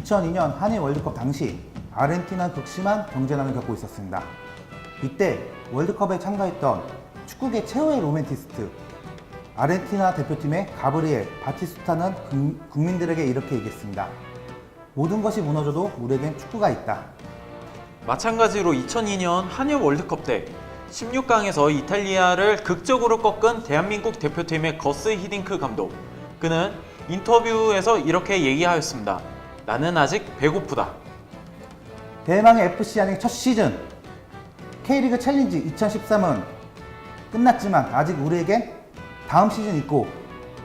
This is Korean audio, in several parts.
2002년 한일 월드컵 당시 아르헨티나 극심한 경제난을 겪고 있었습니다. 이때 월드컵에 참가했던 축구계 최후의 로맨티스트 아르헨티나 대표팀의 가브리엘 바티스투타는 국민들에게 이렇게 얘기했습니다. 모든 것이 무너져도 우리에겐 축구가 있다. 마찬가지로 2002년 한일 월드컵 때 16강에서 이탈리아를 극적으로 꺾은 대한민국 대표팀의 거스 히딩크 감독. 그는 인터뷰에서 이렇게 얘기하였습니다. 나는 아직 배고프다. 대망의 FC 안의 첫 시즌 K리그 챌린지 2013은 끝났지만 아직 우리에겐 다음 시즌 있고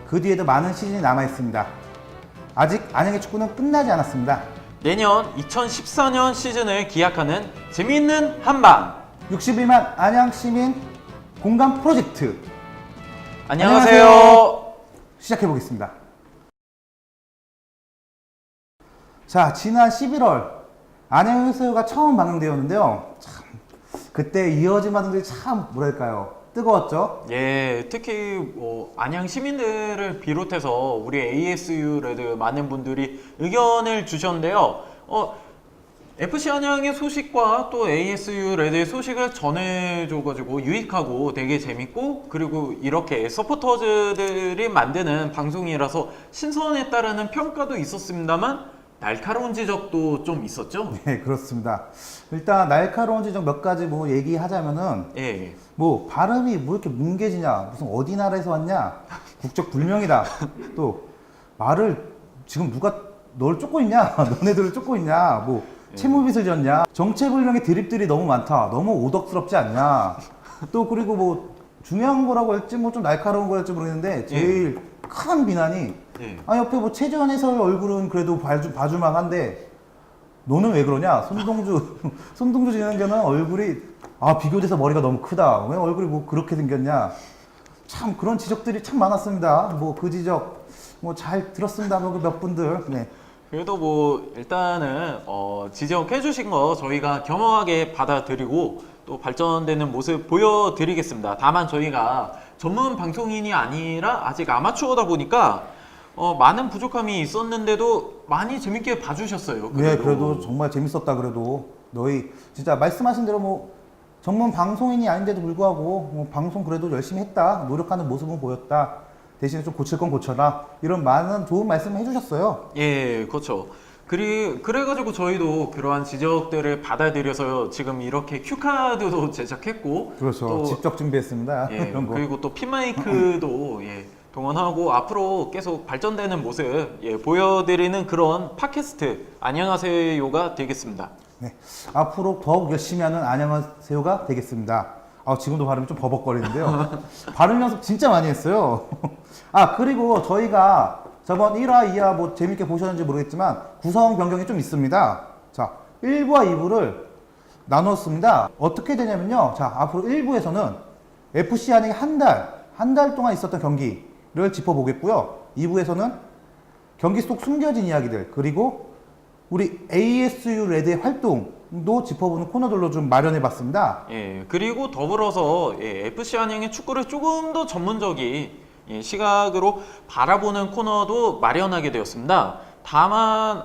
그 뒤에도 많은 시즌이 남아있습니다. 아직 안양의 축구는 끝나지 않았습니다. 내년 2014년 시즌을 기약하는 재미있는 한방. 61만 안양 시민 공감 프로젝트. 안녕하세요. 시작해 보겠습니다. 자, 지난 11월 안양 해수욕가 처음 방영되었는데요. 참 그때 이어진 반응들이 참 뭐랄까요, 뜨거웠죠. 예, 특히 안양 시민들을 비롯해서 우리 ASU 레드 많은 분들이 의견을 주셨는데요. FC 안양의 소식과 또 ASU 레드의 소식을 전해줘가지고 유익하고 되게 재밌고, 그리고 이렇게 서포터즈들이 만드는 방송이라서 신선했다라는 평가도 있었습니다만 날카로운 지적도 좀 있었죠? 네, 그렇습니다. 일단 날카로운 지적 몇 가지 뭐 얘기하자면은 예. 뭐 발음이 뭐 이렇게 뭉개지냐, 무슨 어디 나라에서 왔냐, 국적 불명이다. 또 말을 지금 누가 널 쫓고 있냐, 너네들을 쫓고 있냐, 뭐 채무빚을 졌냐, 정체불명의 드립들이 너무 많다, 너무 오덕스럽지 않냐. 또 그리고 뭐 중요한 거라고 할지 뭐 좀 날카로운 거랄지 모르겠는데 제일 큰 비난이 옆에 뭐 최재원 해설 얼굴은 그래도 봐줄만 한데 너는 왜 그러냐? 손동주 진행자는 얼굴이 비교돼서 머리가 너무 크다. 왜 얼굴이 뭐 그렇게 생겼냐? 참 그런 지적들이 참 많았습니다. 뭐 그 지적 뭐 잘 들었습니다. 몇 분들. 네. 그래도 뭐 일단은 지적해 주신 거 저희가 겸허하게 받아들이고 또 발전되는 모습 보여드리겠습니다. 다만 저희가 전문 방송인이 아니라 아직 아마추어다 보니까 많은 부족함이 있었는데도 많이 재밌게 봐주셨어요. 그래도. 네, 그래도 정말 재밌었다. 그래도 너희 진짜 말씀하신 대로 뭐 전문 방송인이 아닌데도 불구하고 뭐 방송 그래도 열심히 했다, 노력하는 모습은 보였다, 대신에 좀 고칠 건 고쳐라, 이런 많은 좋은 말씀을 해주셨어요. 예, 그렇죠. 그래가지고 저희도 그러한 지적들을 받아들여서 지금 이렇게 큐카드도 제작했고, 그렇죠. 또, 직접 준비했습니다. 예, 이런 거. 그리고 또 핀마이크도 동원하고 앞으로 계속 발전되는 모습 보여드리는 그런 팟캐스트 안녕하세요가 되겠습니다. 네, 앞으로 더욱 열심히 하는 안녕하세요가 되겠습니다. 지금도 발음이 좀 버벅거리는데요. 발음 연습 진짜 많이 했어요. 그리고 저희가 저번 1화, 2화 뭐 재밌게 보셨는지 모르겠지만 구성 변경이 좀 있습니다. 자, 1부와 2부를 나눴습니다. 어떻게 되냐면요. 자, 앞으로 1부에서는 FC 안양이 한 달 동안 있었던 경기를 짚어보겠고요. 2부에서는 경기 속 숨겨진 이야기들, 그리고 우리 ASU 레드의 활동도 짚어보는 코너들로 좀 마련해봤습니다. 예, 그리고 더불어서 FC 안양의 축구를 조금 더 전문적인 시각으로 바라보는 코너도 마련하게 되었습니다. 다만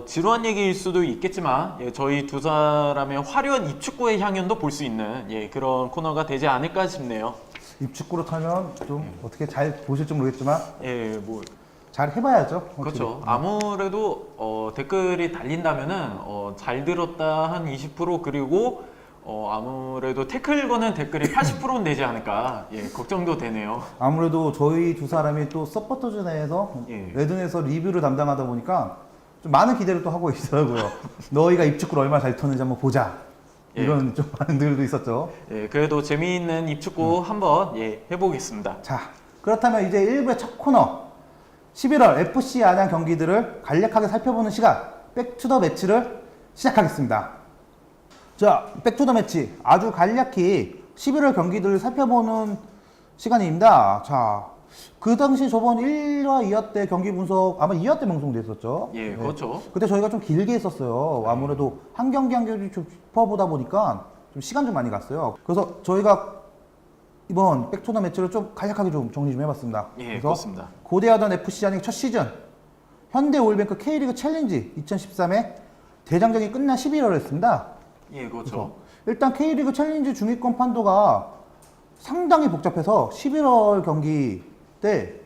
지루한 얘기일 수도 있겠지만 저희 두 사람의 화려한 입축구의 향연도 볼 수 있는 그런 코너가 되지 않을까 싶네요. 입축구로 타면 좀 어떻게 잘 보실지 모르겠지만 뭐 잘 해봐야죠. 그렇죠. 아무래도 댓글이 달린다면은 잘 들었다 한 20% 그리고 아무래도 태클 거는 댓글이 80%는 되지 않을까 걱정도 되네요. 아무래도 저희 두 사람이 또 서포터즈 내에서 레드에서 리뷰를 담당하다 보니까 좀 많은 기대를 또 하고 있더라고요. 너희가 입축구를 얼마나 잘 터는지 한번 보자. 이런 좀 반응들도 있었죠. 그래도 재미있는 입축구 한번 해보겠습니다. 자, 그렇다면 이제 1부의 첫 코너 11월 FC 안양 경기들을 간략하게 살펴보는 시간 백투더 매치를 시작하겠습니다. 자, 백투더 매치 아주 간략히 11월 경기들을 살펴보는 시간입니다. 자, 그 당시 저번 1화, 2화 때 경기 분석 아마 2화 때 방송됐었죠. 예, 그렇죠. 그때 저희가 좀 길게 했었어요. 아무래도 한 경기 한 경기 좀 짚어보다 보니까 좀 시간 좀 많이 갔어요. 그래서 저희가 이번 백투더 매치를 좀 간략하게 좀 정리 좀 해봤습니다. 예, 그래서 그렇습니다. 고대하던 FC 안양 첫 시즌 현대오일뱅크 K리그 챌린지 2013의 대장정이 끝난 11월이었습니다. 예, 그렇죠. 그래서 일단 K리그 챌린지 중위권 판도가 상당히 복잡해서 11월 경기 때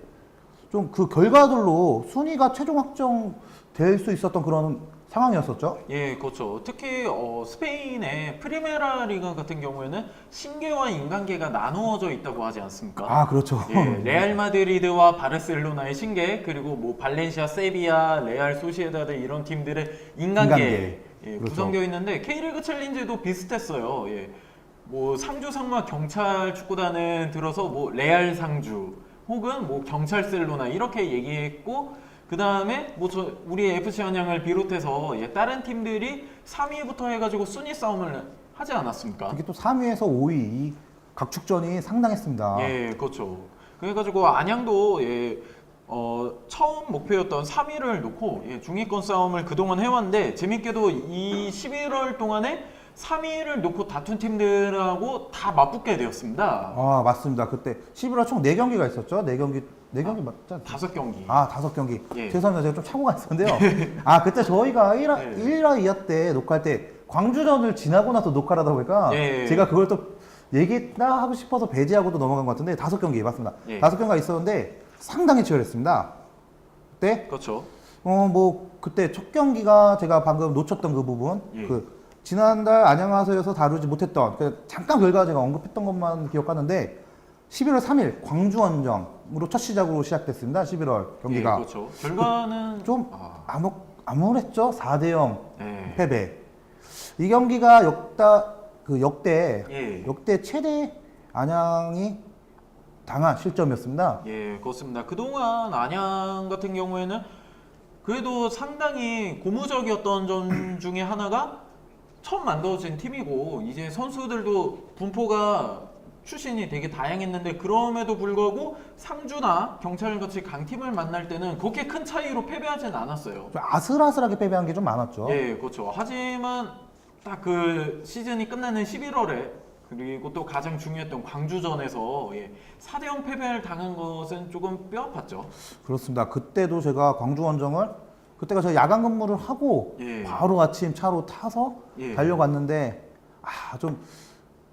좀 그 결과들로 순위가 최종 확정될 수 있었던 그런 상황이었었죠. 예, 그렇죠. 특히 스페인의 프리메라 리가 같은 경우에는 신계와 인간계가 나누어져 있다고 하지 않습니까? 아, 그렇죠. 예, 레알 마드리드와 바르셀로나의 신계, 그리고 뭐 발렌시아, 세비야, 레알 소시에다드 이런 팀들의 인간계, 인간계. 예, 그렇죠. 구성되어 있는데 K리그 챌린지도 비슷했어요. 예. 뭐 상주 상마 경찰 축구단은 들어서 뭐 레알 상주 혹은 뭐 경찰셀로나 이렇게 얘기했고, 그 다음에 뭐 우리 FC 한양을 비롯해서 다른 팀들이 3위부터 해가지고 순위 싸움을 하지 않았습니까? 특히 또 3위에서 5위 이 각축전이 상당했습니다. 예, 그렇죠. 그래가지고 안양도 처음 목표였던 3위를 놓고 중위권 싸움을 그동안 해왔는데, 재밌게도 이 11월 동안에 3위를 놓고 다툰 팀들하고 다 맞붙게 되었습니다. 아, 맞습니다. 그때 11월 총 4경기가 있었죠. 4경기 맞죠? 5경기. 아, 5경기. 예. 죄송합니다. 제가 좀 착오가 있었는데요. 아, 그때 저희가 1화, 2화 때 녹화할 때 광주전을 지나고 나서 녹화를 하다 보니까 예. 제가 그걸 또 얘기했나 하고 싶어서 배제하고도 넘어간 것 같은데 5경기 맞습니다. 예. 5경기가 있었는데 상당히 치열했습니다. 그때 그렇죠. 뭐 그때 첫 경기가 제가 방금 놓쳤던 그 부분 예. 그 지난달 안양화서에서 다루지 못했던 잠깐 결과 제가 언급했던 것만 기억하는데 11월 3일 광주원정으로 첫 시작으로 시작됐습니다. 11월 경기가 예, 그렇죠. 결과는 좀 암울했죠. 4대0 예. 패배. 이 경기가 역대 예. 최대 안양이 당한 실점이었습니다. 예, 그렇습니다. 그동안 안양 같은 경우에는 그래도 상당히 고무적이었던 점 중에 하나가 처음 만들어진 팀이고, 이제 선수들도 분포가 출신이 되게 다양했는데, 그럼에도 불구하고 상주나 경찰같이 강팀을 만날 때는 그렇게 큰 차이로 패배하진 않았어요. 좀 아슬아슬하게 패배한 게 좀 많았죠. 예, 그렇죠. 하지만 딱 그 시즌이 끝나는 11월에 그리고 또 가장 중요했던 광주전에서 4대0 패배를 당한 것은 조금 뼈아팠죠. 그렇습니다. 그때도 제가 광주원정을 그때가 저 야간 근무를 하고 예. 바로 아침 차로 타서 예. 달려갔는데 좀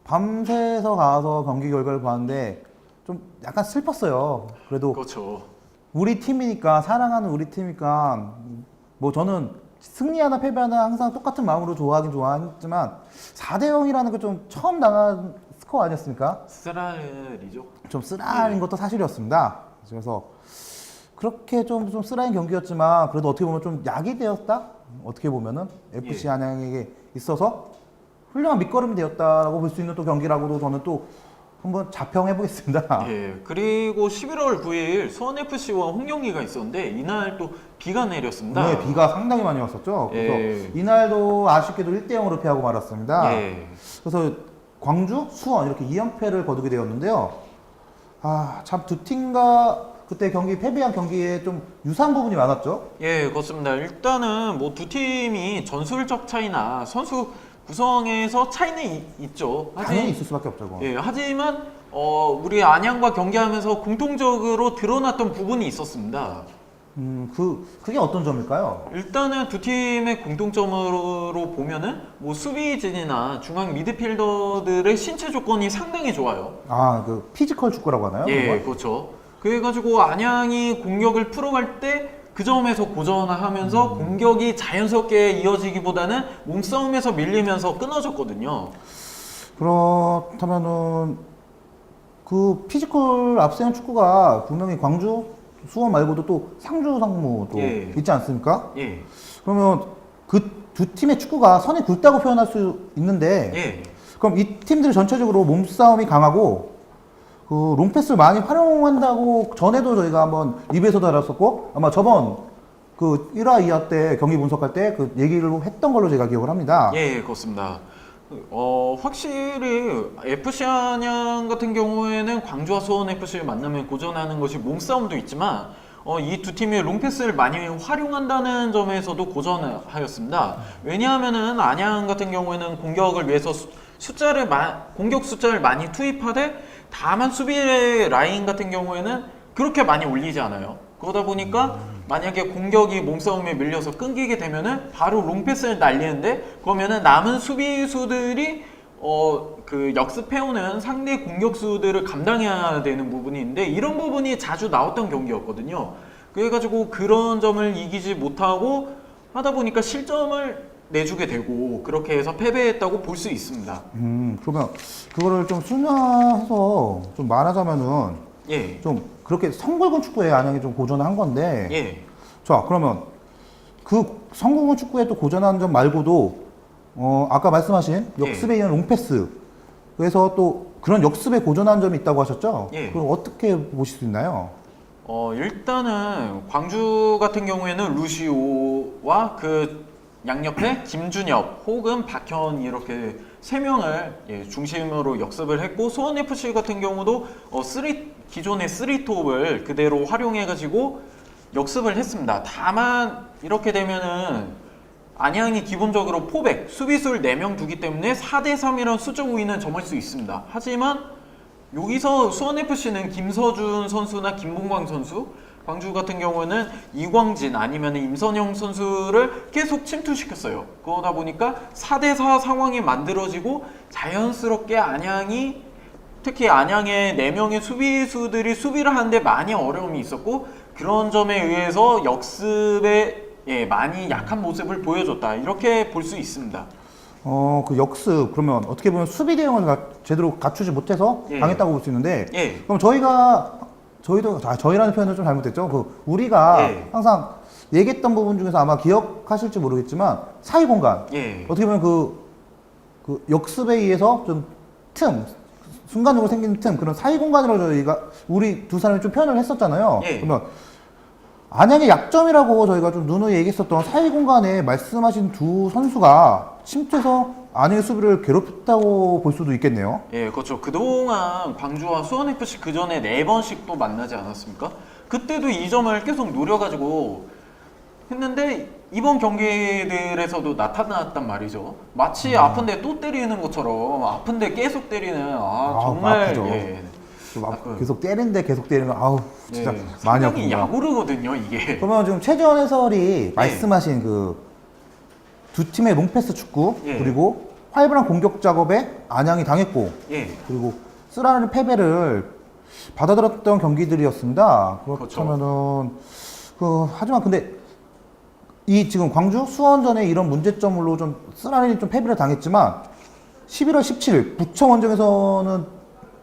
밤새서 가서 경기 결과를 봤는데 좀 약간 슬펐어요. 그래도 그렇죠. 우리 팀이니까, 사랑하는 우리 팀이니까 뭐 저는 승리하나 패배하나 항상 똑같은 마음으로 좋아하긴 좋아했지만 4대0이라는 게 좀 처음 당한 스코어 아니었습니까? 쓰라리죠. 좀 쓰라린 것도 사실이었습니다. 그래서 그렇게 좀 쓰라린 경기였지만 그래도 어떻게 보면 좀 약이 되었다? 어떻게 보면은 FC 한양에게 있어서 훌륭한 밑거름이 되었다라고 볼 수 있는 또 경기라고도 저는 또 한번 자평해 보겠습니다. 예, 그리고 11월 9일 수원FC와 홍영기가 있었는데 이날 또 비가 내렸습니다. 네, 비가 상당히 많이 왔었죠. 그래서 예. 이날도 아쉽게도 1대0으로 패하고 말았습니다. 예. 그래서 광주, 수원 이렇게 2연패를 거두게 되었는데요. 참 두 팀과 그때 경기 패배한 경기에 좀 유사한 부분이 많았죠. 예, 그렇습니다. 일단은 뭐 두 팀이 전술적 차이나 선수 구성에서 차이는 있죠. 당연히 있을 수밖에 없죠. 그건. 예, 하지만 우리 안양과 경기하면서 공통적으로 드러났던 부분이 있었습니다. 그게 어떤 점일까요? 일단은 두 팀의 공통점으로 보면은 뭐 수비진이나 중앙 미드필더들의 신체 조건이 상당히 좋아요. 그 피지컬 축구라고 하나요? 예, 그걸? 그렇죠. 그래가지고 안양이 공격을 풀어갈 때 그 점에서 고전하면서 공격이 자연스럽게 이어지기보다는 몸싸움에서 밀리면서 끊어졌거든요. 그렇다면은 그 피지컬 앞세운 축구가 분명히 광주, 수원 말고도 또 상주, 상무도 예. 있지 않습니까? 예, 그러면 그 두 팀의 축구가 선이 굵다고 표현할 수 있는데 예, 그럼 이 팀들 전체적으로 몸싸움이 강하고 그 롱패스를 많이 활용한다고 전에도 저희가 한번 리뷰에서도 알았었고 아마 저번 그 1화, 2화 때 경기 분석할 때 그 얘기를 했던 걸로 제가 기억을 합니다. 예, 그렇습니다. 확실히 FC 안양 같은 경우에는 광주와 수원 FC를 만나면 고전하는 것이 몸싸움도 있지만 이 두 팀이 롱패스를 많이 활용한다는 점에서도 고전하였습니다. 왜냐하면은 안양 같은 경우에는 공격을 위해서 공격 숫자를 많이 투입하되 다만 수비의 라인 같은 경우에는 그렇게 많이 올리지 않아요. 그러다 보니까 만약에 공격이 몸싸움에 밀려서 끊기게 되면은 바로 롱패스를 날리는데 그러면은 남은 수비수들이 그 역습해오는 상대 공격수들을 감당해야 되는 부분이 있는데 이런 부분이 자주 나왔던 경기였거든요. 그래가지고 그런 점을 이기지 못하고 하다 보니까 실점을 내주게 되고 그렇게 해서 패배했다고 볼 수 있습니다. 그러면 그거를 좀 순화해서 좀 말하자면은 예, 좀 그렇게 성골근 축구에 안양이 좀 고전한 건데. 예, 자, 그러면 그 성골근 축구에 또 고전한 점 말고도 아까 말씀하신 역습에 의한 롱패스. 그래서 또 그런 역습에 고전한 점이 있다고 하셨죠? 예. 그럼 어떻게 보실 수 있나요? 일단은 광주 같은 경우에는 루시오와 그 양옆에 김준엽 혹은 박현 이렇게 세 명을 중심으로 역습을 했고 수원FC 같은 경우도 기존의 3톱을 그대로 활용해가지고 역습을 했습니다. 다만 이렇게 되면은 안양이 기본적으로 포백, 수비수를 4명 두기 때문에 4대3이라는 수적 우위는 점할 수 있습니다. 하지만 여기서 수원FC는 김서준 선수나 김봉광 선수, 광주 같은 경우는 이광진 아니면 임선영 선수를 계속 침투시켰어요. 그러다 보니까 4대4 상황이 만들어지고 자연스럽게 안양이 특히 안양의 4명의 수비수들이 수비를 하는데 많이 어려움이 있었고 그런 점에 의해서 역습에 많이 약한 모습을 보여줬다. 이렇게 볼 수 있습니다. 그 역습, 그러면 어떻게 보면 수비 대응을 제대로 갖추지 못해서 예. 당했다고 볼 수 있는데, 예. 그럼 저희라는 표현을 좀 잘못했죠. 우리가 예. 항상 얘기했던 부분 중에서 아마 기억하실지 모르겠지만, 사이 공간. 예. 어떻게 보면 그 역습에 의해서 좀 순간적으로 생긴 그런 사이 공간으로 저희가, 우리 두 사람이 좀 표현을 했었잖아요. 예. 그러면 안양의 약점이라고 저희가 좀 누누이 얘기했었던 사이 공간에 말씀하신 두 선수가 침투해서 안양의 수비를 괴롭혔다고 볼 수도 있겠네요. 예, 그렇죠. 그동안 광주와 수원FC 그 전에 4번씩 또 만나지 않았습니까? 그때도 이 점을 계속 노려가지고 했는데 이번 경기들에서도 나타났단 말이죠. 마치 아픈데 또 때리는 것처럼 아픈데 계속 때리는 정말 아프죠. 계속 때리는데 계속 때리는 아우 진짜 많이 상당히 아픕니다. 야구르거든요 이게. 그러면 지금 최재원 해설이 말씀하신 그 두 팀의 롱패스 축구 그리고 활발한 공격 작업에 안양이 당했고 그리고 쓰라린 패배를 받아들였던 경기들이었습니다. 그렇다면은 하지만 근데 이 지금 광주 수원전에 이런 문제점으로 좀 쓰라린이 좀 패배를 당했지만 11월 17일 부천 원정에서는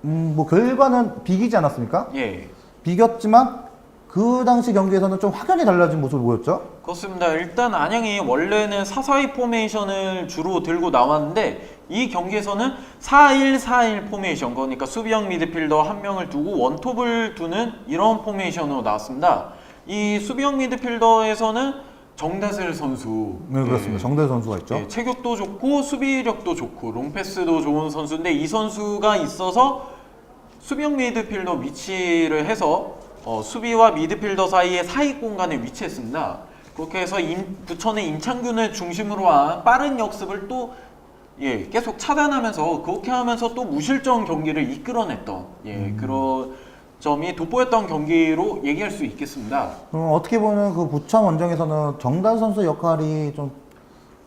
뭐 결과는 비기지 않았습니까? 예. 비겼지만 그 당시 경기에서는 좀 확연히 달라진 모습을 보였죠. 그렇습니다. 일단 안양이 원래는 4-4-2 포메이션을 주로 들고 나왔는데 이 경기에서는 4-1-4-1 포메이션, 그러니까 수비형 미드필더 한 명을 두고 원톱을 두는 이런 포메이션으로 나왔습니다. 이 수비형 미드필더에서는 정다슬 선수. 네, 그렇습니다. 정대 선수가 있죠. 체격도 좋고 수비력도 좋고 롱패스도 좋은 선수인데 이 선수가 있어서 수비형 미드필더 위치를 해서 수비와 미드필더 사이의 사이 공간에 위치했습니다. 그렇게 해서 부천의 임창균을 중심으로 한 빠른 역습을 또 계속 차단하면서 그렇게 하면서 또 무실점 경기를 이끌어냈던 그런 점이 돋보였던 경기로 얘기할 수 있겠습니다. 어떻게 보면 그 부천 원정에서는 정다슬 선수 역할이 좀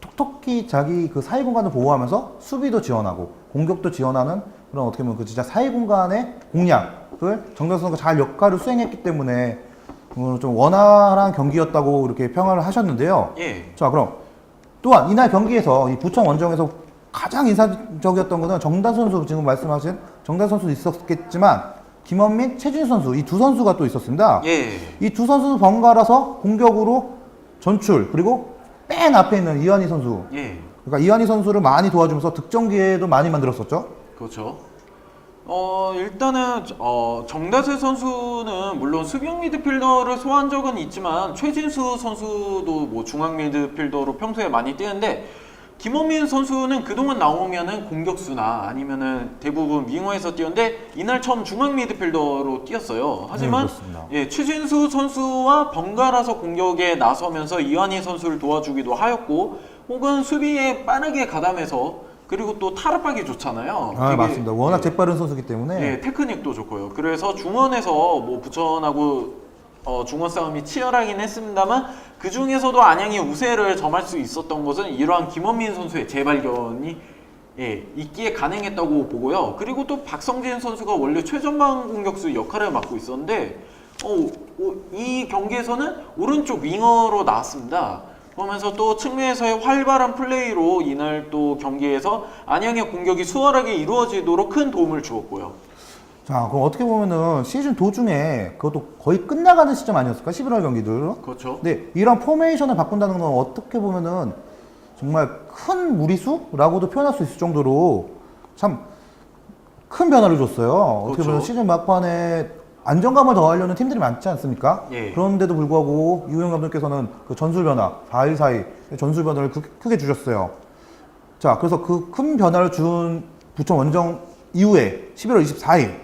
톡톡히 자기 그 사이 공간을 보호하면서 수비도 지원하고 공격도 지원하는 그런 어떻게 보면 그 진짜 사이 공간의 공략을 정다슬 선수가 잘 역할을 수행했기 때문에 좀 원활한 경기였다고 이렇게 평가를 하셨는데요. 자, 그럼 또한 이날 경기에서 이 부천 원정에서 가장 인상적이었던 것은 정다슬 선수, 지금 말씀하신 정다슬 선수도 있었겠지만 김원민, 최진수 선수 이 두 선수가 또 있었습니다. 이 두 선수 번갈아서 공격으로 전출, 그리고 맨 앞에 있는 이완희 선수. 그러니까 이완희 선수를 많이 도와주면서 득점 기회도 많이 만들었었죠. 그렇죠. 일단은 정다슬 선수는 물론 수비형 미드필더를 소화한 적은 있지만 최진수 선수도 뭐 중앙 미드필더로 평소에 많이 뛰는데 김원민 선수는 그동안 나오면은 공격수나 아니면은 대부분 윙어에서 뛰었는데 이날 처음 중앙 미드필더로 뛰었어요. 하지만 최진수 선수와 번갈아서 공격에 나서면서 이완희 선수를 도와주기도 하였고 혹은 수비에 빠르게 가담해서 그리고 또 타락하기 좋잖아요. 맞습니다. 워낙 재빠른 선수기 때문에 테크닉도 좋고요. 그래서 중원에서 뭐 부천하고 중원 싸움이 치열하긴 했습니다만 그 중에서도 안양이 우세를 점할 수 있었던 것은 이러한 김원민 선수의 재발견이 있기에 가능했다고 보고요. 그리고 또 박성진 선수가 원래 최전방 공격수 역할을 맡고 있었는데 이 경기에서는 오른쪽 윙어로 나왔습니다. 그러면서 또 측면에서의 활발한 플레이로 이날 또 경기에서 안양의 공격이 수월하게 이루어지도록 큰 도움을 주었고요. 자, 그럼 어떻게 보면은 시즌 도중에 그것도 거의 끝나가는 시점 아니었을까? 11월 경기들. 그렇죠. 근데 이런 포메이션을 바꾼다는 건 어떻게 보면은 정말 큰 무리수라고도 표현할 수 있을 정도로 참 큰 변화를 줬어요. 어떻게 그렇죠. 보면 시즌 막판에 안정감을 더하려는 팀들이 많지 않습니까? 예. 그런데도 불구하고 이우영 감독께서는 그 전술 변화, 4일 사이 전술 변화를 크게 주셨어요. 자, 그래서 그 큰 변화를 준 부천 원정 이후에 11월 24일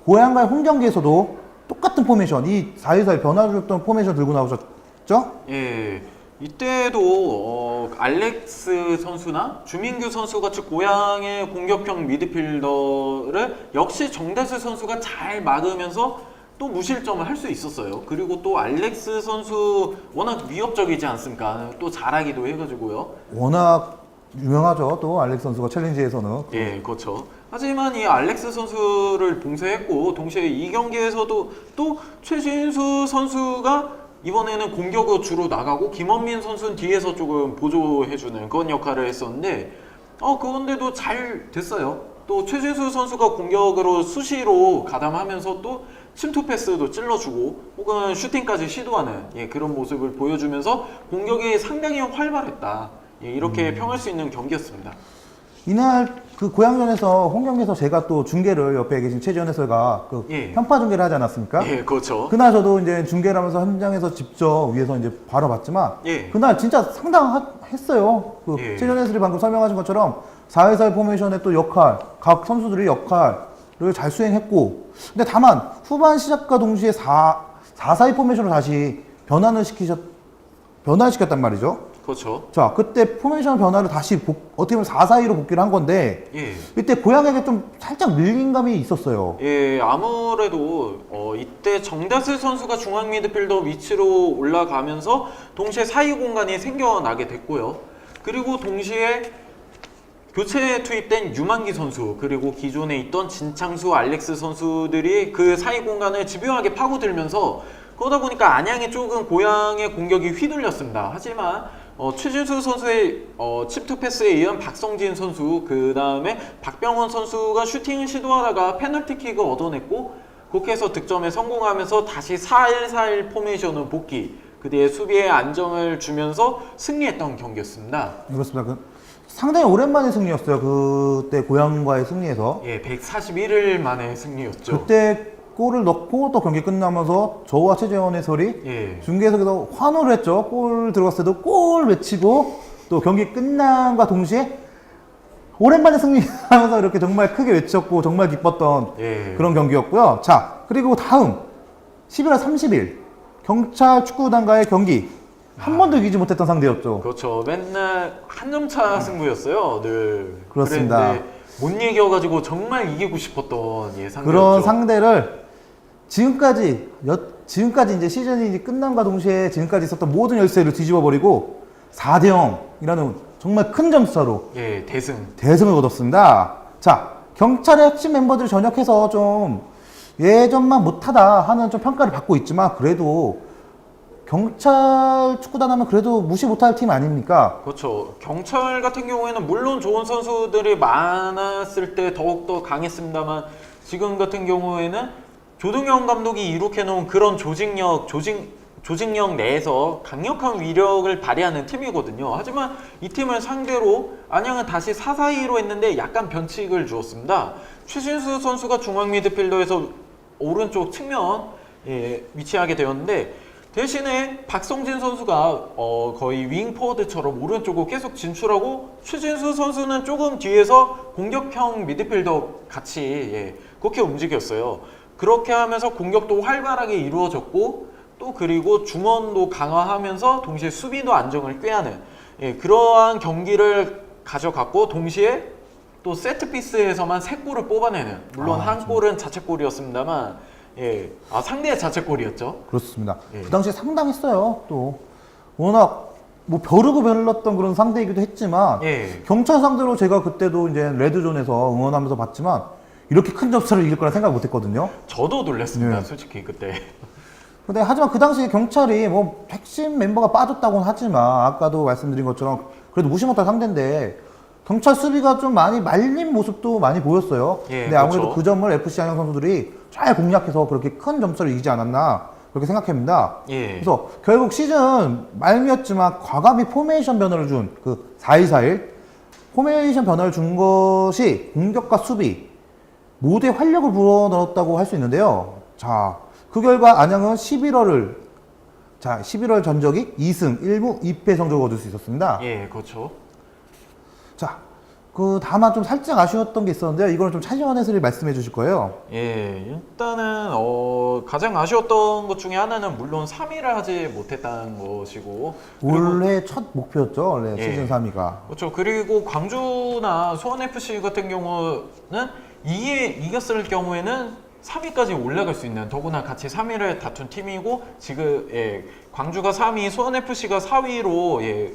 고향과의 홈 경기에서도 똑같은 포메이션, 이 4일 사이 변화 줬던 포메이션 들고 나오셨죠? 예. 이때도 알렉스 선수나 주민규 선수 같이 고향의 공격형 미드필더를 역시 정대수 선수가 잘 막으면서 또 무실점을 할 수 있었어요. 그리고 또 알렉스 선수 워낙 위협적이지 않습니까? 또 잘하기도 해가지고요. 워낙 유명하죠. 또 알렉스 선수가 챌린지에서는. 예, 그렇죠. 하지만 이 알렉스 선수를 봉쇄했고 동시에 이 경기에서도 또 최진수 선수가 이번에는 공격으로 주로 나가고 김원민 선수는 뒤에서 조금 보조해주는 그런 역할을 했었는데 그런데도 잘 됐어요. 또 최진수 선수가 공격으로 수시로 가담하면서 또 침투 패스도 찔러주고 혹은 슈팅까지 시도하는 그런 모습을 보여주면서 공격이 상당히 활발했다. 이렇게 평할 수 있는 경기였습니다. 이날 그 고향전에서 홈 경기에서 제가 또 중계를 옆에 계신 최지현 해설가 그 편파 중계를 하지 않았습니까? 예, 그렇죠. 그날 저도 이제 중계를 하면서 현장에서 직접 위에서 이제 바라봤지만 예. 그날 진짜 상당했어요. 그 예. 최지현 해설이 방금 설명하신 것처럼 4-1-4 포메이션의 또 역할, 각 선수들의 역할을 잘 수행했고 근데 다만 후반 시작과 동시에 4-4-2 포메이션으로 다시 변화를 시켰단 말이죠. 그렇죠. 자, 그때 포메이션 변화를 다시 어떻게 보면 4-4-2로 복귀를 한 건데 예. 이때 고향에게 좀 살짝 밀린 감이 있었어요. 예, 아무래도 이때 정다슬 선수가 중앙 미드필더 위치로 올라가면서 동시에 사이 공간이 생겨나게 됐고요. 그리고 동시에 교체에 투입된 유만기 선수 그리고 기존에 있던 진창수, 알렉스 선수들이 그 사이 공간을 집요하게 파고들면서 그러다 보니까 안양이 조금 고향의 공격이 휘둘렸습니다. 하지만 최진수 선수의 침투 패스에 의한 박성진 선수 그 다음에 박병원 선수가 슈팅을 시도하다가 페널티킥을 얻어냈고 그렇게 해서 득점에 성공하면서 다시 4-1-4-1 포메이션으로 복귀 그 뒤에 수비에 안정을 주면서 승리했던 경기였습니다. 그렇습니다. 상당히 오랜만에 승리였어요. 그때 고향과의 승리에서. 예, 141일 만에 승리였죠. 그때 골을 넣고 또 경기 끝나면서 저와 최재원 해설이 예. 중계석에서 환호를 했죠. 골 들어갔을 때도 골 외치고 또 경기 끝남과 동시에 오랜만에 승리하면서 이렇게 정말 크게 외쳤고 정말 기뻤던 그런 경기였고요. 자, 그리고 다음 11월 30일 경찰 축구단과의 경기 한 번도 이기지 못했던 상대였죠. 그렇죠. 맨날 한 점 차 승부였어요. 늘. 그렇습니다. 그랬는데 못 이겨가지고 정말 이기고 싶었던 상대였죠. 그런 상대를 지금까지 이제 시즌이 이제 끝남과 동시에 지금까지 있었던 모든 열세를 뒤집어 버리고 4대 0이라는 정말 큰 점수차로 대승을 거뒀습니다. 자, 경찰의 핵심 멤버들이 전역해서 좀 예전만 못하다 하는 좀 평가를 받고 있지만 그래도 경찰 축구단 하면 그래도 무시 못할 팀 아닙니까? 그렇죠. 경찰 같은 경우에는 물론 좋은 선수들이 많았을 때 더욱더 강했습니다만 지금 같은 경우에는 조동현 감독이 이룩해놓은 그런 조직력 내에서 강력한 위력을 발휘하는 팀이거든요. 하지만 이 팀을 상대로 안양은 다시 4-4-2로 했는데 약간 변칙을 주었습니다. 최신수 선수가 중앙 미드필더에서 오른쪽 측면 위치하게 되었는데 대신에 박성진 선수가 거의 윙포워드처럼 오른쪽으로 계속 진출하고 최진수 선수는 조금 뒤에서 공격형 미드필더 같이 그렇게 움직였어요. 그렇게 하면서 공격도 활발하게 이루어졌고 또 그리고 중원도 강화하면서 동시에 수비도 안정을 꾀하는 그러한 경기를 가져갔고 동시에 또 세트피스에서만 3골을 뽑아내는 물론 한 골은 자책골이었습니다만 예, 아 상대의 자책골이었죠. 그렇습니다. 예. 그 당시에 상당했어요. 또 워낙 뭐 벼르고 별렀던 그런 상대이기도 했지만 예, 경찰 상대로 제가 그때도 이제 레드존에서 응원하면서 봤지만 이렇게 큰 점수를 이길 거라 생각 못했거든요. 저도 놀랐습니다. 네. 솔직히 그때. 근데 하지만 그 당시에 경찰이 뭐 핵심 멤버가 빠졌다고는 하지만 아까도 말씀드린 것처럼 그래도 무시 못할 상대인데 경찰 수비가 좀 많이 말린 모습도 많이 보였어요. 예, 근데 아무래도 그렇죠. 그 점을 FC 안양 선수들이 잘 공략해서 그렇게 큰 점수를 이기지 않았나 그렇게 생각합니다. 예, 그래서 결국 시즌 말미였지만 과감히 포메이션 변화를 준 그 4-2-4-1 포메이션 변화를 준 것이 공격과 수비 모두의 활력을 불어넣었다고 할 수 있는데요. 자, 그 결과 안양은 11월 전적이 2승 1무 2패 성적을 얻을 수 있었습니다. 예, 그렇죠. 자, 그 다만 좀 살짝 아쉬웠던 게 있었는데요. 이거는 좀 차지원 해설이 말씀해 주실 거예요. 예, 일단은 가장 아쉬웠던 것 중에 하나는 물론 3위를 하지 못했다는 것이고 그리고 올해 첫 목표였죠. 원래 예. 시즌 3위가. 그렇죠. 그리고 광주나 수원FC 같은 경우는 이겼을 경우에는 3위까지 올라갈 수 있는 더구나 같이 3위를 다툰 팀이고 지금 예, 광주가 3위, 수원FC가 4위로 예,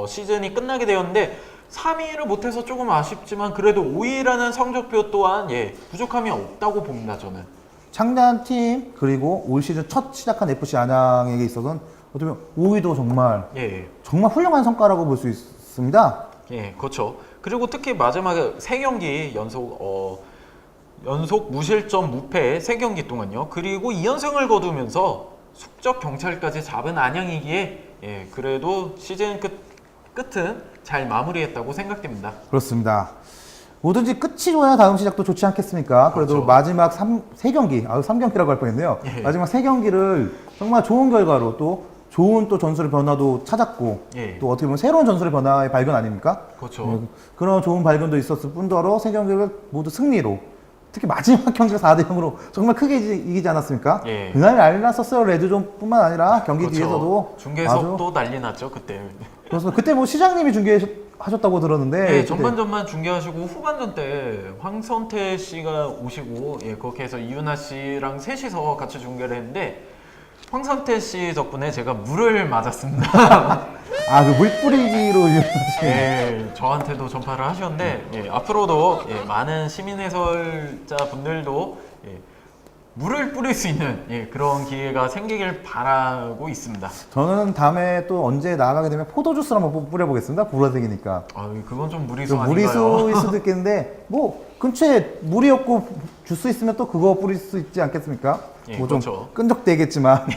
시즌이 끝나게 되었는데 3위를 못해서 조금 아쉽지만 그래도 5위라는 성적표 또한 예, 부족함이 없다고 봅니다. 저는. 창단 팀 그리고 올 시즌 첫 시작한 FC 안양에게 있어서는 어떻게 보면 5위도 정말 예, 훌륭한 성과라고 볼 수 있습니다. 예, 그렇죠. 그리고 특히 마지막에 3경기 연속 무실점 무패 3경기 동안요. 그리고 2연승을 거두면서 숙적 경찰까지 잡은 안양이기에 예, 그래도 시즌 끝은 잘 마무리했다고 생각됩니다. 그렇습니다. 뭐든지 끝이 좋아야 다음 시작도 좋지 않겠습니까? 그래도 그렇죠. 마지막 3경기, 3경기라고 할 뻔했네요. 예. 마지막 3경기를 정말 좋은 결과로 또 좋은 또 전술의 변화도 찾았고 예. 또 어떻게 보면 새로운 전술의 변화의 발견 아닙니까? 그렇죠. 그런 좋은 발견도 있었을 뿐더러 3경기를 모두 승리로 특히 마지막 경기가 4대0으로 정말 크게 이기지 않았습니까? 예. 그날 난리 났었어요. 레드존뿐만 아니라 경기 그렇죠. 뒤에서도 중계석도 난리 났죠 그때. 그래서 그때 뭐 시장님이 중계하셨다고 들었는데 예, 그때 전반전만 중계하시고 후반전 때 황선태 씨가 오시고 예, 그렇게 해서 이윤아 씨랑 셋이서 같이 중계를 했는데 황선태 씨 덕분에 제가 물을 맞았습니다. 그 물 뿌리기로 예, 저한테도 전파를 하셨는데 예, 앞으로도 예, 많은 시민 해설자 분들도 예, 물을 뿌릴 수 있는 예, 그런 기회가 생기길 바라고 있습니다. 저는 다음에 또 언제 나가게 되면 포도주스를 한번 뿌려보겠습니다. 보라색이니까. 그건 좀 무리수 좀 아닌가요? 무리수일 수도 있겠는데 뭐 근처에 물이 없고 주스 있으면 또 그거 뿌릴 수 있지 않겠습니까? 예, 뭐 좀 그렇죠. 끈적대겠지만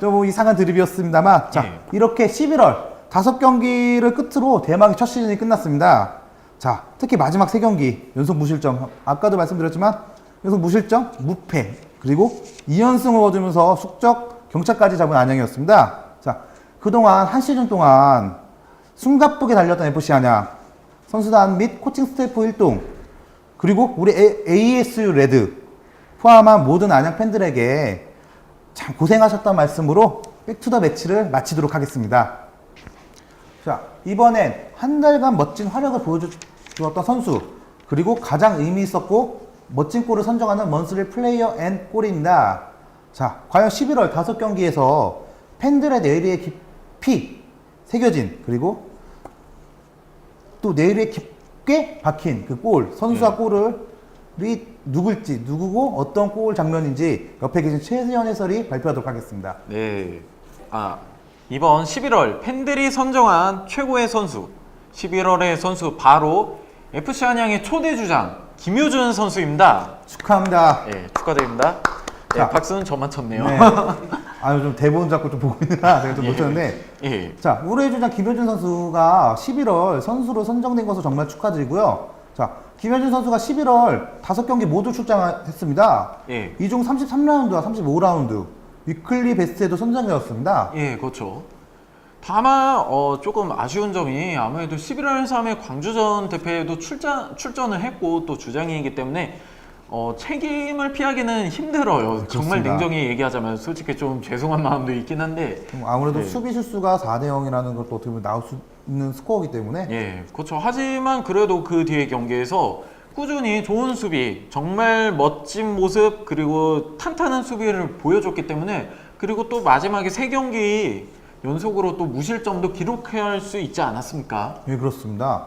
좀 이상한 드립이었습니다만 자 예. 이렇게 11월 5경기를 끝으로 대망의 첫 시즌이 끝났습니다. 자 특히 마지막 3경기 연속 무실점 아까도 말씀드렸지만 연속 무실점 무패 그리고 2연승을 거두면서 숙적 경찰까지 잡은 안양이었습니다. 자 그동안 한 시즌 동안 숨가쁘게 달렸던 FC 안양 선수단 및 코칭 스태프 일동 그리고 우리 ASU 레드 포함한 모든 안양 팬들에게 참 고생하셨다는 말씀으로 백투더 매치를 마치도록 하겠습니다. 자 이번엔 한 달간 멋진 활약을 보여주었던 선수 그리고 가장 의미 있었고 멋진 골을 선정하는 먼스리 플레이어 앤 골입니다. 자 과연 11월 5경기에서 팬들의 내일의 깊이 새겨진 그리고 또 내일의 깊게 박힌 그 골 선수와 골이 누구고 어떤 골 장면인지 옆에 계신 최수연 해설이 발표하도록 하겠습니다. 네. 이번 11월 팬들이 선정한 최고의 선수 11월의 선수 바로 FC 안양의 초대 주장 김효준 선수입니다. 축하합니다. 네, 축하드립니다. 네, 자. 박수는 저만 쳤네요. 네. 좀 대본 잡고 좀 보고 있느라 제가 좀 예. 놓쳤는데 예. 자 우리의 주장 김효준 선수가 11월 선수로 선정된 것을 정말 축하드리고요. 자 김효준 선수가 11월 5경기 모두 출장했습니다. 예. 이 중 33라운드와 35라운드 위클리 베스트에도 선정되었습니다. 예, 그렇죠. 다만 조금 아쉬운 점이 아무래도 11월 3일 광주전 대회에도 출전을 했고 또 주장이기 때문에 책임을 피하기는 힘들어요. 정말 그렇습니다. 냉정히 얘기하자면 솔직히 좀 죄송한 마음도 있긴 한데 좀 아무래도 네. 수비 실수가 4대0이라는 것도 어떻게 보면 나올 수 있는 스코어이기 때문에 예, 그렇죠. 하지만 그래도 그 뒤에 경기에서 꾸준히 좋은 수비, 정말 멋진 모습 그리고 탄탄한 수비를 보여줬기 때문에 그리고 또 마지막에 3경기 연속으로 또 무실점도 기록할 수 있지 않았습니까? 예, 그렇습니다.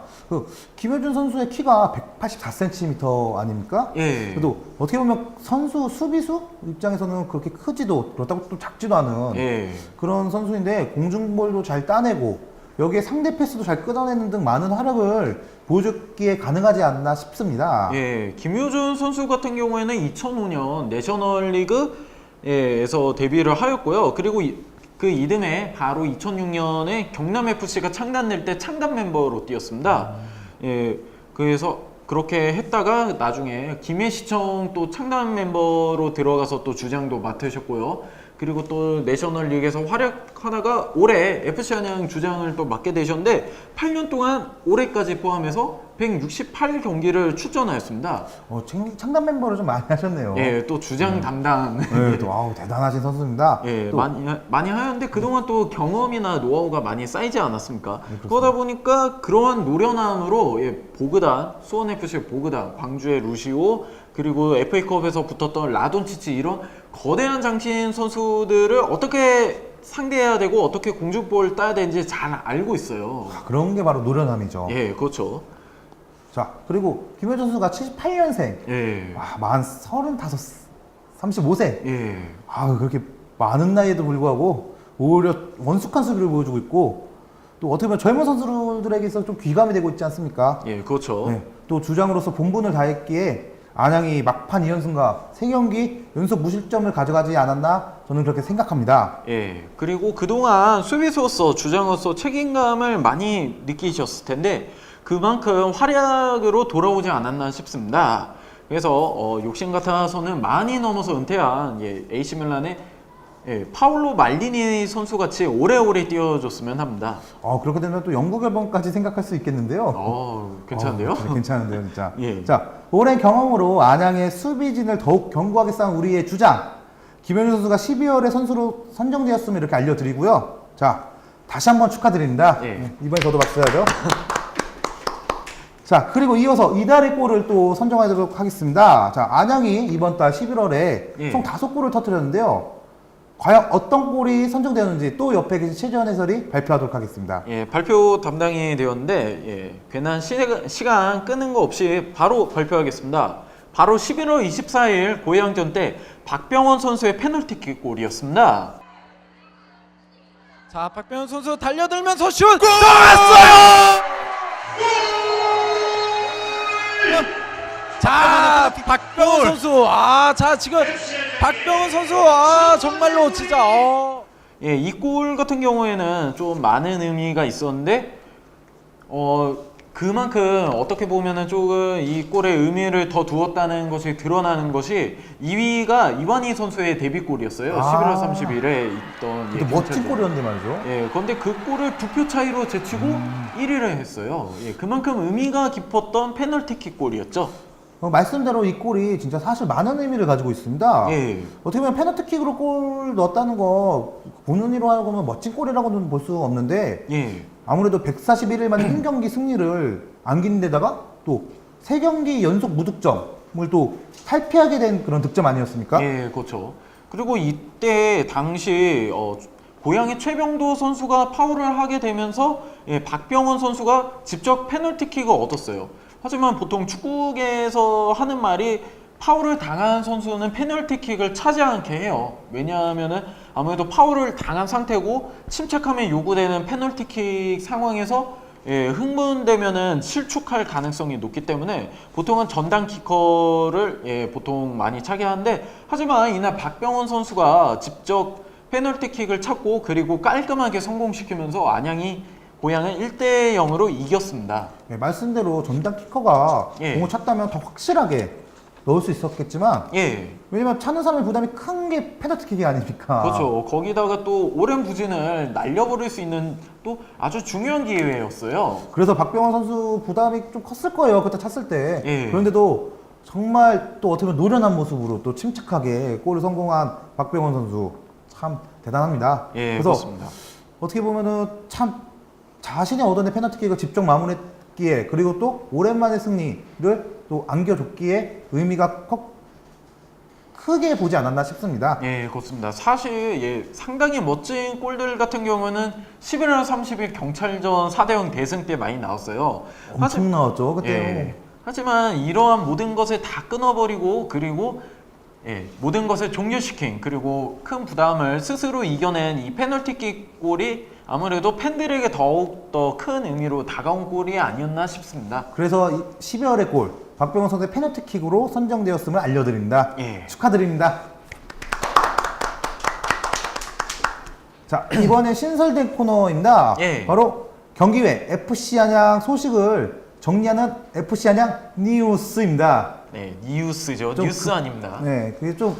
김효준 선수의 키가 184cm 아닙니까? 예. 그래도 어떻게 보면 선수 수비수 입장에서는 그렇게 크지도 그렇다고 또 작지도 않은 예. 그런 선수인데 공중볼도 잘 따내고 여기에 상대 패스도 잘 끊어내는 등 많은 활약을 보여줬기에 가능하지 않나 싶습니다. 예, 김효준 선수 같은 경우에는 2005년 내셔널리그에서 데뷔를 하였고요. 그리고 그 이듬해 바로 2006년에 경남FC가 창단될 때 창단 멤버로 뛰었습니다. 예, 그래서 그렇게 했다가 나중에 김해시청 또 창단 멤버로 들어가서 또 주장도 맡으셨고요. 그리고 또 내셔널리그에서 활약하다가 올해 FC 안양 주장을 또 맡게 되셨는데 8년 동안 올해까지 포함해서 168경기를 출전하였습니다. 창단 멤버를 좀 많이 하셨네요. 예, 또 주장 담당. 네, 또 대단하신 선수입니다. 예, 또 많이 하였는데 그동안 또 경험이나 노하우가 많이 쌓이지 않았습니까? 네, 그렇습니다. 그러다 보니까 그러한 노련함으로 보그단, 수원FC의 보그단, 광주의 루시오, 그리고 FA컵에서 붙었던 라돈치치 이런 거대한 장신 선수들을 어떻게 상대해야 되고 어떻게 공중볼 따야 되는지 잘 알고 있어요. 그런 게 바로 노련함이죠. 예, 그렇죠. 자, 그리고 김효준 선수가 78년생. 예. 만 35, 35세. 예. 그렇게 많은 나이에도 불구하고 오히려 원숙한 수비를 보여주고 있고 또 어떻게 보면 젊은 선수들에게서 좀 귀감이 되고 있지 않습니까? 예, 그렇죠. 네, 또 주장으로서 본분을 다했기에 안양이 막판 2연승과 3경기 연속 무실점을 가져가지 않았나 저는 그렇게 생각합니다. 예, 그리고 그동안 수비수로서 주장으로서 책임감을 많이 느끼셨을 텐데 그만큼 활약으로 돌아오지 않았나 싶습니다. 그래서 욕심 같아서는 많이 넘어서 은퇴한 AC 밀란의 파울로 말디니 선수같이 오래오래 뛰어줬으면 합니다. 그렇게 되면 또 영국 앨범까지 생각할 수 있겠는데요. 괜찮은데요? 괜찮은데요, 진짜. 예. 자, 오랜 경험으로 안양의 수비진을 더욱 견고하게 쌓은 우리의 주장 김현준 선수가 12월에 선수로 선정되었음을 이렇게 알려드리고요. 자, 다시 한번 축하드립니다. 예. 이번에 저도 박수 해야죠. 자, 그리고 이어서 이달의 골을 또 선정하도록 하겠습니다. 자, 안양이 이번 달 11월에 총 5골을 터뜨렸는데요. 과연 어떤 골이 선정되었는지 또 옆에 계신 최지원 해설이 발표하도록 하겠습니다. 예, 발표 담당이 되었는데 괜한 시간 끄는 거 없이 바로 발표하겠습니다. 바로 11월 24일 고양전 때 박병원 선수의 페널티킥 골이었습니다. 자, 박병원 선수 달려들면서 슛! 들어갔어요! 자, 박병원 선수. 자, 지금 박병원 선수. 정말로 진짜 예, 이 골 같은 경우에는 좀 많은 의미가 있었는데 그만큼 어떻게 보면은 조금 이 골의 의미를 더 두었다는 것이 드러나는 것이 2위가 이완희 선수의 데뷔골이었어요. 11월 30일에 있던 근데 멋진 골이었는데 말이죠. 예, 그런데 그 골을 2표 차이로 제치고 1위를 했어요. 예, 그만큼 의미가 깊었던 페널티킥 골이었죠. 말씀대로 이 골이 진짜 사실 많은 의미를 가지고 있습니다. 예. 어떻게 보면 페널티킥으로 골 넣었다는 거 본인으로 하고는 멋진 골이라고는 볼 수가 없는데 예. 아무래도 141일 만에 한 경기 승리를 안기는 데다가 또 3경기 연속 무득점을 또 탈피하게 된 그런 득점 아니었습니까? 예, 그렇죠. 그리고 이때 당시 고양이 최병도 선수가 파울을 하게 되면서 박병원 선수가 직접 페널티킥을 얻었어요. 하지만 보통 축구계에서 하는 말이 파울을 당한 선수는 페널티킥을 차지 않게 해요. 왜냐하면은 아무래도 파울을 당한 상태고 침착함이 요구되는 페널티킥 상황에서 흥분되면은 실축할 가능성이 높기 때문에 보통은 전담 키커를 보통 많이 차게 하는데 하지만 이날 박병원 선수가 직접 페널티킥을 찾고 그리고 깔끔하게 성공시키면서 안양이 고양을 1대0으로 이겼습니다. 말씀대로 전담 키커가 공을 찼다면 더 확실하게 넣을 수 있었겠지만 왜냐면 차는 사람의 부담이 큰 게 페널티킥이 아닙니까? 그렇죠. 거기다가 또 오랜 부진을 날려버릴 수 있는 또 아주 중요한 기회였어요. 그래서 박병원 선수 부담이 좀 컸을 거예요. 그때 찼을 때. 그런데도 정말 또 어떻게 보면 노련한 모습으로 또 침착하게 골을 성공한 박병원 선수 참 대단합니다. 그래서 그렇습니다. 어떻게 보면은 참 자신이 얻어낸 페널티킥을 직접 마무리했기에 그리고 또 오랜만에 승리를 또 안겨줬기에 의미가 크게 보지 않았나 싶습니다. 예, 그렇습니다. 사실 예, 상당히 멋진 골들 같은 경우는 11월 30일 경찰전 4대0 대승 때 많이 나왔어요. 엄청 나왔죠 그때. 예, 하지만 이러한 모든 것을 다 끊어버리고 그리고 예, 모든 것을 종료시킨 그리고 큰 부담을 스스로 이겨낸 이 페널티킥 골이 아무래도 팬들에게 더욱 더 큰 의미로 다가온 골이 아니었나 싶습니다. 그래서 12월의 골 박병호 선수의 페널티킥으로 선정되었음을 알려드립니다. 예. 축하드립니다. 자, 이번에 신설된 코너입니다. 예. 바로 경기 외 FC 안양 소식을 정리하는 FC 안양 뉴스입니다. 네, 뉴스죠. 좀 뉴스 아닙니다. 네, 그게 좀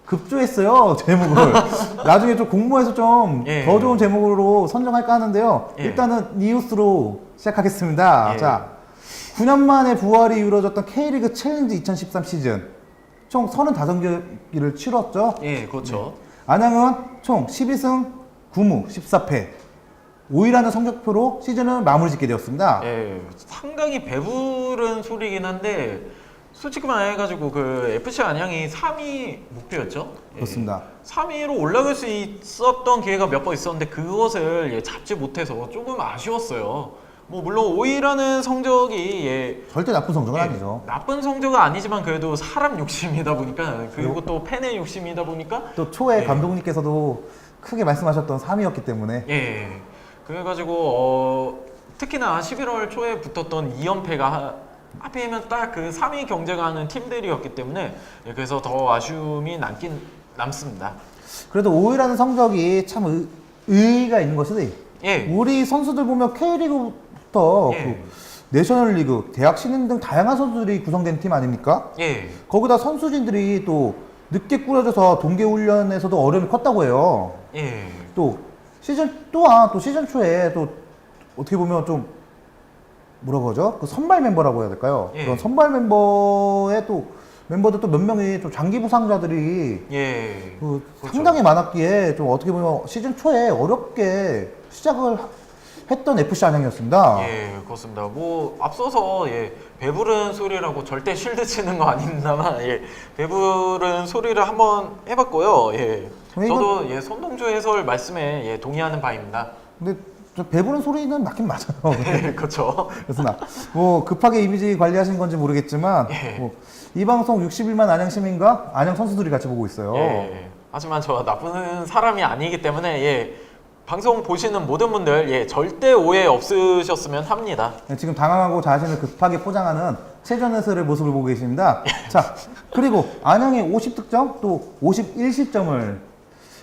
급조했어요, 제목을. 나중에 좀 공모해서 좀 더 예. 좋은 제목으로 선정할까 하는데요. 예. 일단은 뉴스로 시작하겠습니다. 예. 자, 9년 만에 부활이 이루어졌던 K리그 챌린지 2013 시즌 총 35경기를 치렀죠. 예, 그렇죠. 안양은 총 12승 9무 14패 5위라는 성적표로 시즌을 마무리 짓게 되었습니다. 예, 상당히 배부른 소리긴 한데 솔직히 말해가지고 그 FC 안양이 3위 목표였죠. 예, 그렇습니다. 3위로 올라갈 수 있었던 기회가 몇 번 있었는데 그것을 예, 잡지 못해서 조금 아쉬웠어요. 뭐 물론 5위라는 성적이 예, 절대 나쁜 성적은 예, 아니죠. 나쁜 성적은 아니지만 그래도 사람 욕심이다 보니까 그리고 또 팬의 욕심이다 보니까 또 초에 예. 감독님께서도 크게 말씀하셨던 3위였기 때문에 예. 그래가지고 특히나 11월 초에 붙었던 2연패가 하필이면 딱 그 3위 경쟁하는 팀들이었기 때문에 예, 그래서 더 아쉬움이 남습니다. 그래도 5위라는 성적이 참 의의가 있는 것이 예. 우리 선수들 보면 K리그부터 예. 그 내셔널리그, 대학 신인 등 다양한 선수들이 구성된 팀 아닙니까? 예. 거기다 선수진들이 또 늦게 꾸려져서 동계훈련에서도 어려움이 컸다고 해요. 예. 또 시즌 또한 또 시즌 초에 또 어떻게 보면 좀 뭐라고 하죠? 그 선발 멤버라고 해야 될까요? 예. 그런 선발 멤버의 또 멤버들 또 몇 명이 좀 장기 부상자들이 예. 그 그렇죠. 상당히 많았기에 좀 어떻게 보면 시즌 초에 어렵게 시작을 했던 FC 안양이었습니다. 예, 그렇습니다. 뭐 앞서서 예, 배부른 소리라고 절대 쉴드 치는 거 아닙니다만 예, 배부른 소리를 한번 해봤고요. 예, 저도 예, 손동주 해설 말씀에 예, 동의하는 바입니다. 근데 좀 배부른 소리는 맞긴 맞아요. 예, 그렇죠. 그렇습니다. 뭐 급하게 이미지 관리하신 건지 모르겠지만 예. 뭐 이 방송 61만 안양 시민과 안양 선수들이 같이 보고 있어요. 예, 하지만 저 나쁜 사람이 아니기 때문에 예, 방송 보시는 모든 분들 예, 절대 오해 없으셨으면 합니다. 네, 지금 당황하고 자신을 급하게 포장하는 최전 해설의 모습을 보고 계십니다. 자, 그리고 안양이 50득점 또 51실점을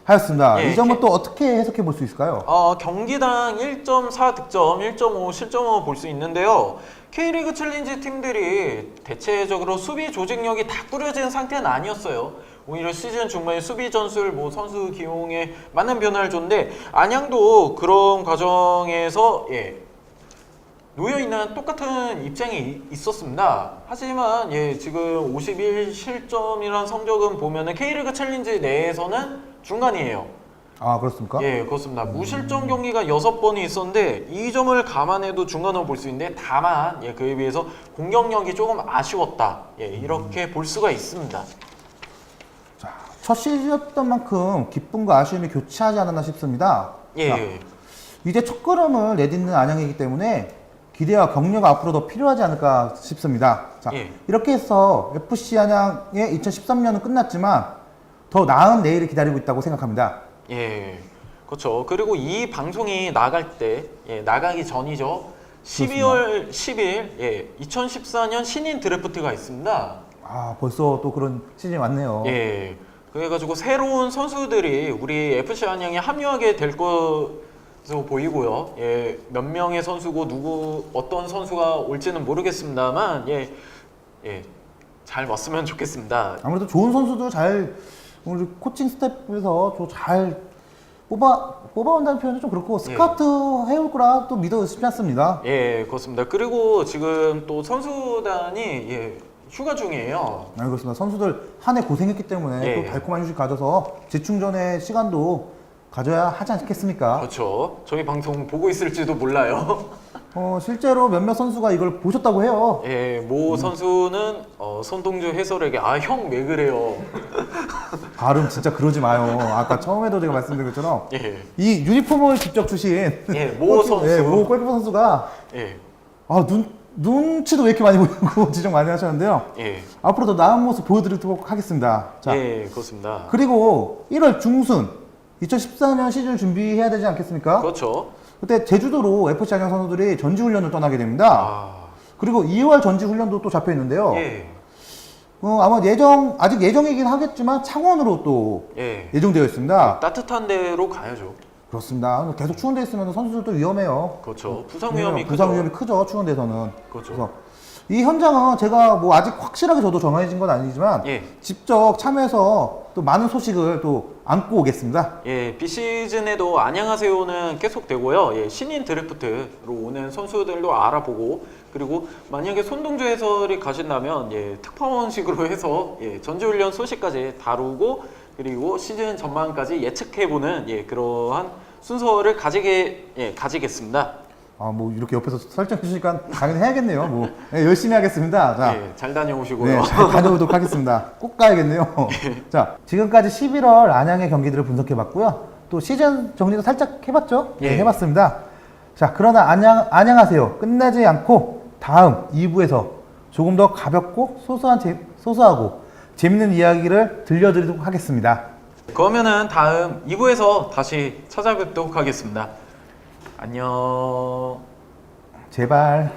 하였습니다. 예, 이 점은 또 어떻게 해석해 볼 수 있을까요? 경기당 1.4 득점, 1.5 실점을 볼 수 있는데요. K리그 챌린지 팀들이 대체적으로 수비 조직력이 다 꾸려진 상태는 아니었어요. 오히려 시즌 중반에 수비 전술, 뭐 선수 기용에 많은 변화를 줬는데 안양도 그런 과정에서 예, 놓여있는 똑같은 입장이 있었습니다. 하지만 예, 지금 51 실점이라는 성적은 보면은 K리그 챌린지 내에서는 중간이에요. 아, 그렇습니까? 예, 그렇습니다. 무실점 경기가 6번이 있었는데 이 점을 감안해도 중간으로 볼 수 있는데 다만 예, 그에 비해서 공격력이 조금 아쉬웠다. 예, 이렇게 볼 수가 있습니다. 자, 첫 시즌이었던 만큼 기쁨과 아쉬움이 교차하지 않았나 싶습니다. 예, 자, 이제 첫 걸음을 내딛는 안양이기 때문에 기대와 격려가 앞으로 더 필요하지 않을까 싶습니다. 자, 예. 이렇게 해서 FC 안양의 2013년은 끝났지만 더 나은 내일을 기다리고 있다고 생각합니다. 예, 그렇죠. 그리고 이 방송이 나갈 때, 예, 나가기 전이죠. 12월 10일, 예, 2014년 신인 드래프트가 있습니다. 아, 벌써 또 그런 시즌이 왔네요. 예, 그래가지고 새로운 선수들이 우리 FC 안양에 합류하게 될 것으로 보이고요. 예, 몇 명의 선수고 어떤 선수가 올지는 모르겠습니다만, 예, 잘 왔으면 좋겠습니다. 아무래도 좋은 선수도 잘 우리 코칭 스태프에서 잘 뽑아온다는 표현은 좀 그렇고 스카우트 해올 거라 또 믿어 싶지 않습니다. 예, 그렇습니다. 그리고 지금 또 선수단이 예, 휴가 중이에요. 아, 그렇습니다. 선수들 한 해 고생했기 때문에 예. 또 달콤한 휴식 가져서 재충전의 시간도 가져야 하지 않겠습니까? 그렇죠. 저희 방송 보고 있을지도 몰라요. 실제로 몇몇 선수가 이걸 보셨다고 해요. 예, 모 선수는 손동주 해설에게 아 형 왜 그래요? 발음 진짜 그러지 마요. 아까 처음에도 제가 말씀드린 것처럼 예, 이 유니폼을 직접 주신 예, 모 선수. 네, 모 골키퍼 선수가 예, 눈치도 왜 이렇게 많이 보이고 지적 많이 하셨는데요. 예, 앞으로 더 나은 모습 보여드리도록 하겠습니다. 자, 예, 그렇습니다. 그리고 1월 중순 2014년 시즌 준비해야 되지 않겠습니까? 그렇죠. 그때 제주도로 FC 안양 선수들이 전지훈련을 떠나게 됩니다. 아, 그리고 2월 전지훈련도 또 잡혀 있는데요. 예, 아마 아직 예정이긴 하겠지만 창원으로 또 예. 예정되어 있습니다. 따뜻한 데로 가야죠. 그렇습니다. 계속 추운 데 있으면 선수들도 위험해요. 그렇죠. 부상 위험이 부상 크죠. 위험이 크죠. 추운 데서는. 그렇죠. 그래서 이 현장은 제가 뭐 아직 확실하게 저도 정해진 건 아니지만 예. 직접 참여해서 또 많은 소식을 또 안고 오겠습니다. 예, 비시즌에도 안녕하세요는 계속되고요. 예, 신인 드래프트로 오는 선수들도 알아보고 그리고 만약에 손동주 해설이 가신다면 예, 특파원식으로 해서 예, 전지훈련 소식까지 다루고 그리고 시즌 전망까지 예측해보는 예, 그러한 순서를 가지겠습니다. 뭐 이렇게 옆에서 설정해 주시니까 당연히 해야겠네요. 뭐 네, 열심히 하겠습니다. 자, 예, 잘 다녀오시고요. 네, 잘 다녀오도록 하겠습니다. 꼭 가야겠네요. 자, 지금까지 11월 안양의 경기들을 분석해봤고요. 또 시즌 정리도 살짝 해봤죠? 네, 예. 해봤습니다. 자, 그러나 안녕하세요. 끝나지 않고 다음 2부에서 조금 더 가볍고 소소하고 재밌는 이야기를 들려드리도록 하겠습니다. 그러면은 다음 2부에서 다시 찾아뵙도록 하겠습니다. 안녕. 제발.